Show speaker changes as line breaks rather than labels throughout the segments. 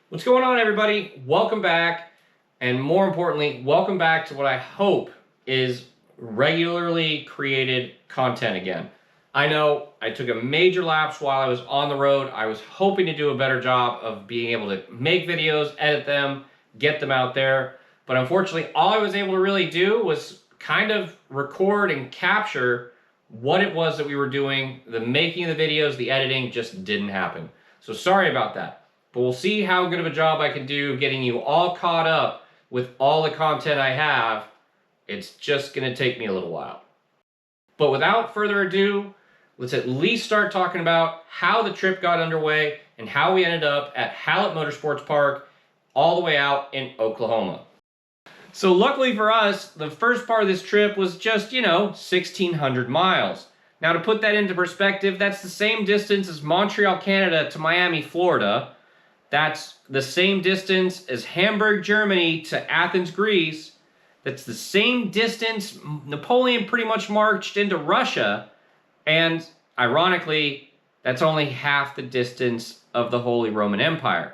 What's going on, everybody? Welcome back, and more importantly, welcome back to what I hope is regularly created content again. I know I took a major lapse while I was on the road. I was hoping to do a better job of being able to make videos, edit them, get them out there, but unfortunately, all I was able to really do was kind of record and capture what it was that we were doing. The making of the videos, the editing just didn't happen. So sorry about that. But we'll see how good of a job I can do getting you all caught up with all the content I have. It's just going to take me a little while. But without further ado, let's at least start talking about how the trip got underway and how we ended up at Hallett Motor Sports Park all the way out in Oklahoma. So luckily for us, the first part of this trip was just, 1,600 miles. Now to put that into perspective, that's the same distance as Montreal, Canada to Miami, Florida. That's the same distance as Hamburg, Germany to Athens, Greece. That's the same distance Napoleon pretty much marched into Russia. And ironically, that's only half the distance of the Holy Roman Empire.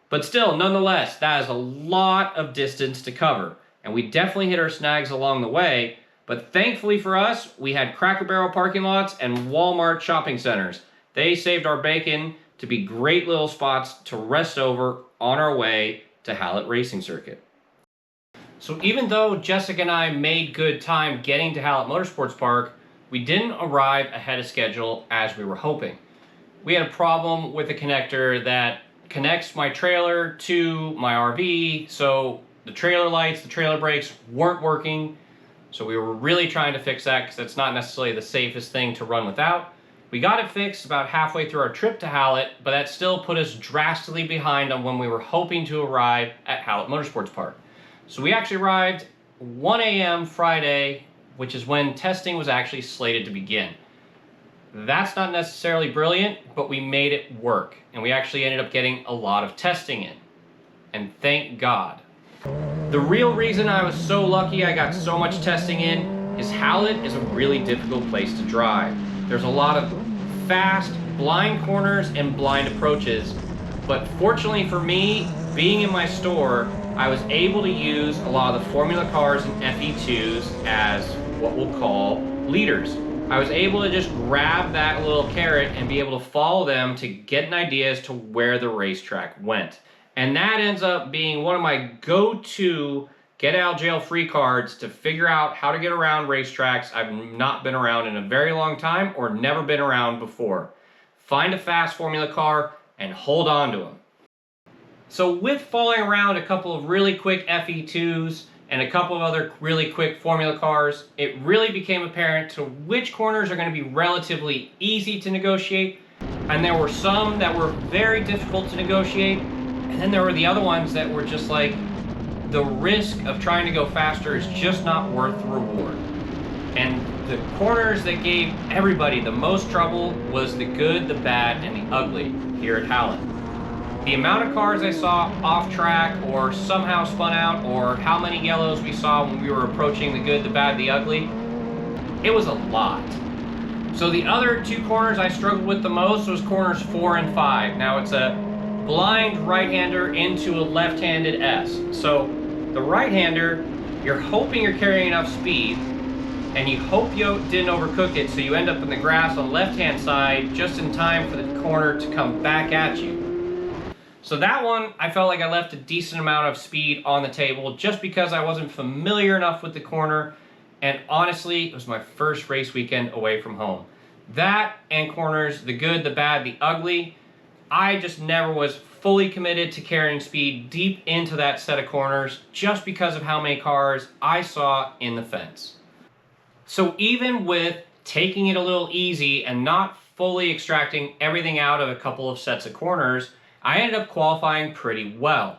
But still, nonetheless, that is a lot of distance to cover. And we definitely hit our snags along the way. But thankfully for us, we had Cracker Barrel parking lots and Walmart shopping centers. They saved our bacon to be great little spots to rest over on our way to Hallett Racing Circuit. So even though Jessica and I made good time getting to Hallett Motorsports Park, we didn't arrive ahead of schedule as we were hoping. We had a problem with the connector that connects my trailer to my RV, so the trailer lights, the trailer brakes weren't working. So we were really trying to fix that because that's not necessarily the safest thing to run without. We got it fixed about halfway through our trip to Hallett, but that still put us drastically behind on when we were hoping to arrive at Hallett Motorsports Park. So we actually arrived 1 a.m. Friday, which is when testing was actually slated to begin. That's not necessarily brilliant, but we made it work, and we actually ended up getting a lot of testing in. And thank God. The real reason I was so lucky I got so much testing in is Hallett is a really difficult place to drive. There's a lot of fast, blind corners and blind approaches, but fortunately for me, being in my store, I was able to use a lot of the Formula cars and FE2s as what we'll call leaders. I was able to just grab that little carrot and be able to follow them to get an idea as to where the racetrack went. And that ends up being one of my go-to get out of jail free cards to figure out how to get around racetracks I've not been around in a very long time or never been around before. Find a fast Formula car and hold on to them. So with following around a couple of really quick FE2s and a couple of other really quick Formula cars, it really became apparent to which corners are going to be relatively easy to negotiate, and there were some that were very difficult to negotiate, and then there were the other ones that were just like, the risk of trying to go faster is just not worth the reward. And the corners that gave everybody the most trouble was the good, the bad, and the ugly here at Hallett. The amount of cars I saw off track or somehow spun out, or how many yellows we saw when we were approaching the good, the bad, the ugly, it was a lot. So the other two corners I struggled with the most was corners 4 and 5. Now it's a blind right-hander into a left-handed S. So the right-hander, you're hoping you're carrying enough speed, and you hope you didn't overcook it, so you end up in the grass on the left-hand side just in time for the corner to come back at you. So that one, I felt like I left a decent amount of speed on the table just because I wasn't familiar enough with the corner, and honestly, it was my first race weekend away from home. That and corners, the good, the bad, the ugly, I just never was fully committed to carrying speed deep into that set of corners just because of how many cars I saw in the fence. So even with taking it a little easy and not fully extracting everything out of a couple of sets of corners, I ended up qualifying pretty well.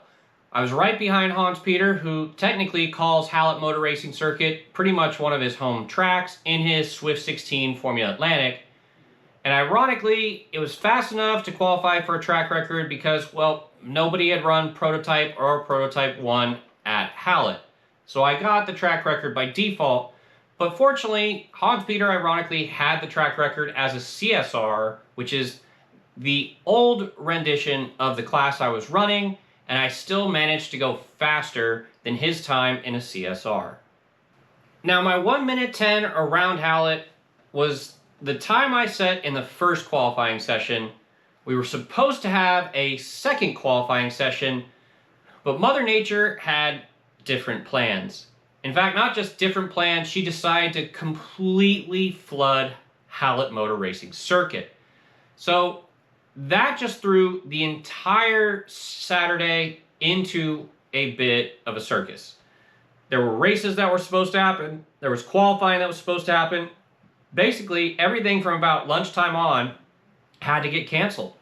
I was right behind Hans Peter, who technically calls Hallett Motor Racing Circuit pretty much one of his home tracks in his Swift 16 Formula Atlantic. And ironically, it was fast enough to qualify for a track record because, well, nobody had run Prototype or Prototype 1 at Hallett. So I got the track record by default, but fortunately, Hans Peter ironically had the track record as a CSR, which is the old rendition of the class I was running, and I still managed to go faster than his time in a CSR. Now, my 1:10 around Hallett was the time I set in the first qualifying session. We were supposed to have a second qualifying session, but Mother Nature had different plans. In fact, not just different plans, she decided to completely flood Hallett Motor Racing Circuit. So that just threw the entire Saturday into a bit of a circus. There were races that were supposed to happen. There was qualifying that was supposed to happen. Basically, everything from about lunchtime on had to get canceled.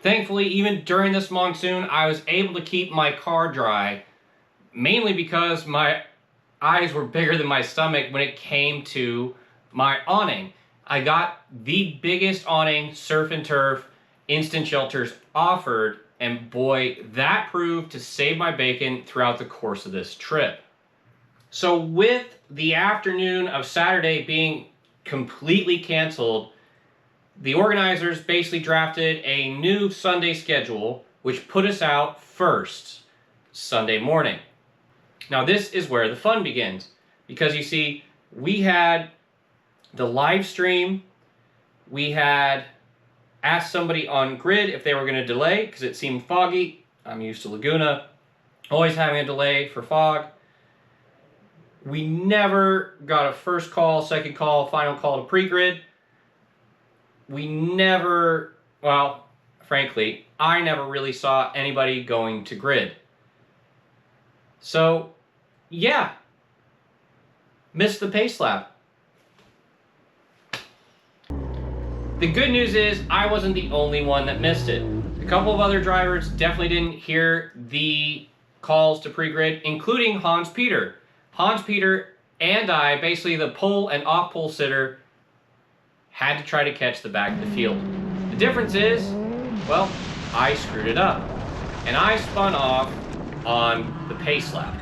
Thankfully, even during this monsoon, I was able to keep my car dry, mainly because my eyes were bigger than my stomach when it came to my awning. I got the biggest awning surf and turf instant shelters offered, and boy, that proved to save my bacon throughout the course of this trip. So with the afternoon of Saturday being completely canceled, the organizers basically drafted a new Sunday schedule, which put us out first Sunday morning. Now this is where the fun begins, because you see, we had the live stream, we had asked somebody on grid if they were going to delay because it seemed foggy. I'm used to Laguna, always having a delay for fog. We never got a first call, second call, final call to pre-grid. We never, well, frankly, I never really saw anybody going to grid. So, yeah, missed the pace lap. The good news is I wasn't the only one that missed it. A couple of other drivers definitely didn't hear the calls to pre-grid, including Hans Peter. Hans Peter and I, basically the pole and off pole sitter, had to try to catch the back of the field. The difference is, well, I screwed it up, and I spun off on the pace lap.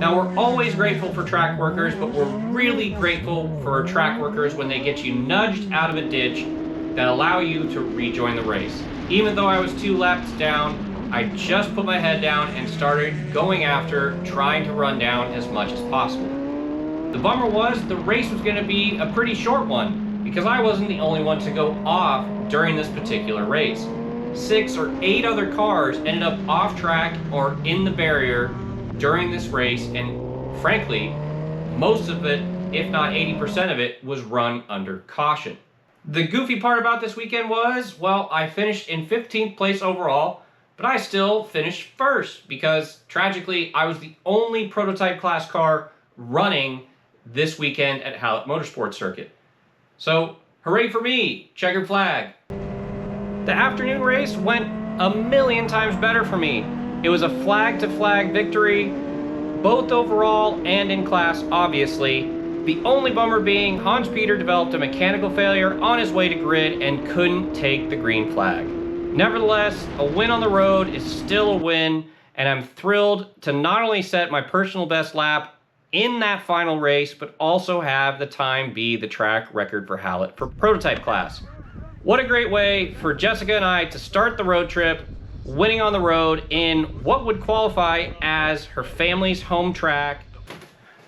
Now, we're always grateful for track workers, but we're really grateful for track workers when they get you nudged out of a ditch that allow you to rejoin the race. Even though I was 2 laps down, I just put my head down and started going after, trying to run down as much as possible. The bummer was the race was going to be a pretty short one, because I wasn't the only one to go off during this particular race. 6 or 8 other cars ended up off track or in the barrier during this race, and frankly, most of it, if not 80% of it, was run under caution. The goofy part about this weekend was, well, I finished in 15th place overall, but I still finished first because, tragically, I was the only prototype class car running this weekend at Hallett Motor Sports Circuit. So, hooray for me, checkered flag. The afternoon race went a million times better for me. It was a flag-to-flag victory, both overall and in class, obviously. The only bummer being Hans Peter developed a mechanical failure on his way to grid and couldn't take the green flag. Nevertheless, a win on the road is still a win, and I'm thrilled to not only set my personal best lap in that final race, but also have the time be the track record for Hallett for prototype class. What a great way for Jessica and I to start the road trip, winning on the road in what would qualify as her family's home track.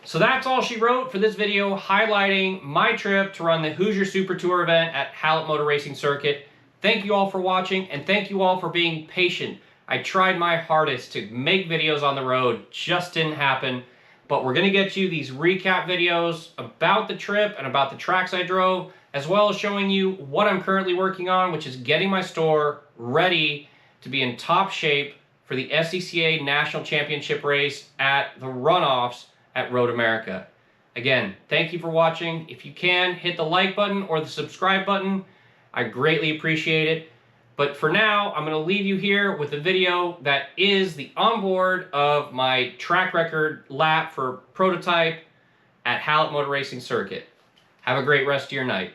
So that's all she wrote for this video, highlighting my trip to run the Hoosier SuperTour event at Hallett Motor Racing Circuit. Thank you all for watching, and thank you all for being patient. I tried my hardest to make videos on the road, just didn't happen. But we're gonna get you these recap videos about the trip and about the tracks I drove, as well as showing you what I'm currently working on, which is getting my store ready to be in top shape for the SCCA National Championship race at the runoffs at Road America. Again, thank you for watching. If you can, hit the like button or the subscribe button. I greatly appreciate it. But for now, I'm going to leave you here with a video that is the onboard of my track record lap for prototype at Hallett Motor Racing Circuit. Have a great rest of your night.